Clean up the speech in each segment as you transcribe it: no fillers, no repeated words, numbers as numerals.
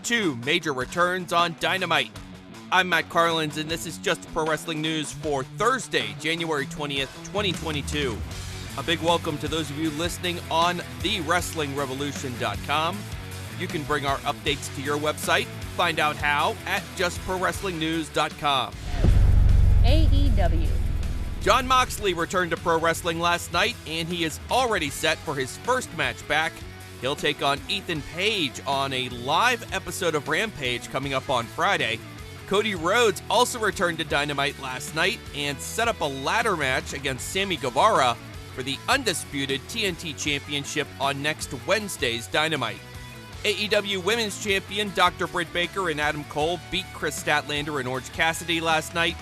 2 major returns on Dynamite. I'm Matt Carlins, and this is Just Pro Wrestling News for Thursday, January 20th, 2022. A big welcome to those of you listening on thewrestlingrevolution.com. You can bring our updates to your website. Find out how at justprowrestlingnews.com. AEW. Jon Moxley returned to pro wrestling last night, and he is already set for his first match back. He'll take on Ethan Page on a live episode of Rampage coming up on Friday. Cody Rhodes also returned to Dynamite last night and set up a ladder match against Sammy Guevara for the undisputed TNT Championship on next Wednesday's Dynamite. AEW Women's Champion Dr. Britt Baker and Adam Cole beat Kris Statlander and Orange Cassidy last night.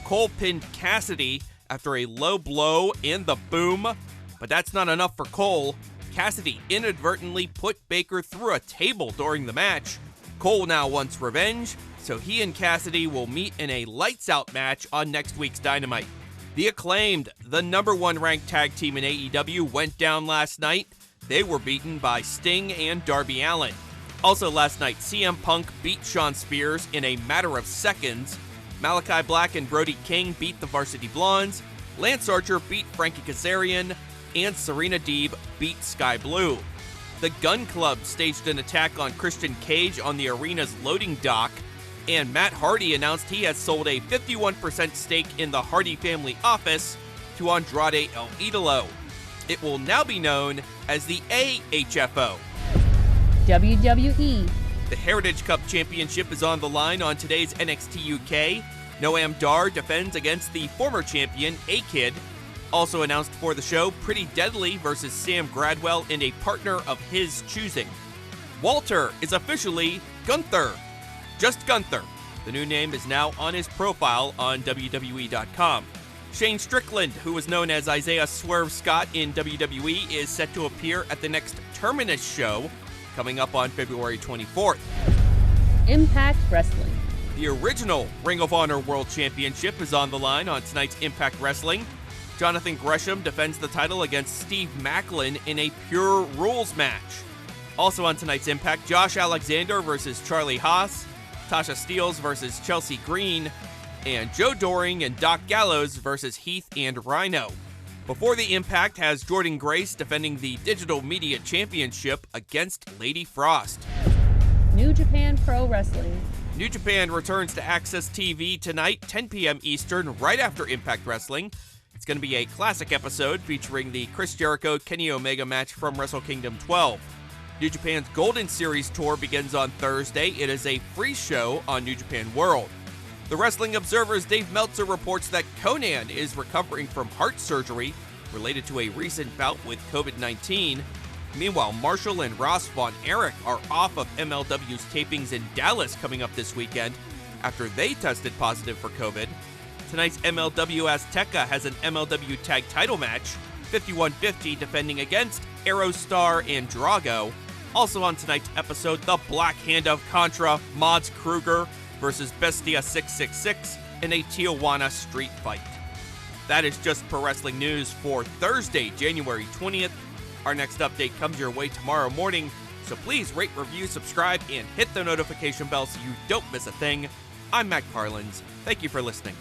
Cole pinned Cassidy after a low blow and the boom, but that's not enough for Cole. Cassidy inadvertently put Baker through a table during the match. Cole now wants revenge, so he and Cassidy will meet in a lights-out match on next week's Dynamite. The Acclaimed, the number 1 ranked tag team in AEW, went down last night. They were beaten by Sting and Darby Allin. Also last night, CM Punk beat Shawn Spears in a matter of seconds. Malachi Black and Brody King beat the Varsity Blondes. Lance Archer beat Frankie Kazarian. And Serena Deeb beat Sky Blue. The Gun Club staged an attack on Christian Cage on the arena's loading dock, and Matt Hardy announced he has sold a 51% stake in the Hardy family office to Andrade El Idolo. It will now be known as the AHFO. WWE. The Heritage Cup Championship is on the line on today's NXT UK. Noam Dar defends against the former champion, A-Kid. Also announced for the show, Pretty Deadly versus Sam Gradwell and a partner of his choosing. Walter is officially Gunther. Just Gunther. The new name is now on his profile on WWE.com. Shane Strickland, who was known as Isaiah Swerve Scott in WWE, is set to appear at the next Terminus show coming up on February 24th. Impact Wrestling. The original Ring of Honor World Championship is on the line on tonight's Impact Wrestling. Jonathan Gresham defends the title against Steve Macklin in a Pure Rules match. Also on tonight's Impact, Josh Alexander versus Charlie Haas, Tasha Steelz versus Chelsea Green, and Joe Doring and Doc Gallows versus Heath and Rhino. Before the Impact has Jordan Grace defending the Digital Media Championship against Lady Frost. New Japan Pro Wrestling. New Japan returns to Access TV tonight, 10 p.m. Eastern, right after Impact Wrestling. It's going to be a classic episode featuring the Chris Jericho-Kenny Omega match from Wrestle Kingdom 12. New Japan's Golden Series tour begins on Thursday. It is a free show on New Japan World. The Wrestling Observer's Dave Meltzer reports that Conan is recovering from heart surgery related to a recent bout with COVID-19. Meanwhile, Marshall and Ross Von Erich are off of MLW's tapings in Dallas coming up this weekend after they tested positive for COVID. Tonight's MLW Azteca has an MLW Tag Title match, 5150 defending against Aerostar and Drago. Also on tonight's episode, the Black Hand of Contra, Mods Kruger versus Bestia 666 in a Tijuana street fight. That is Just Pro Wrestling News for Thursday, January 20th. Our next update comes your way tomorrow morning, so please rate, review, subscribe, and hit the notification bell so you don't miss a thing. I'm Matt Carlins. Thank you for listening.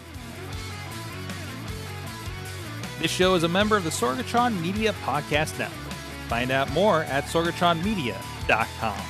This show is a member of the Sorgatron Media Podcast Network. Find out more at sorgatronmedia.com.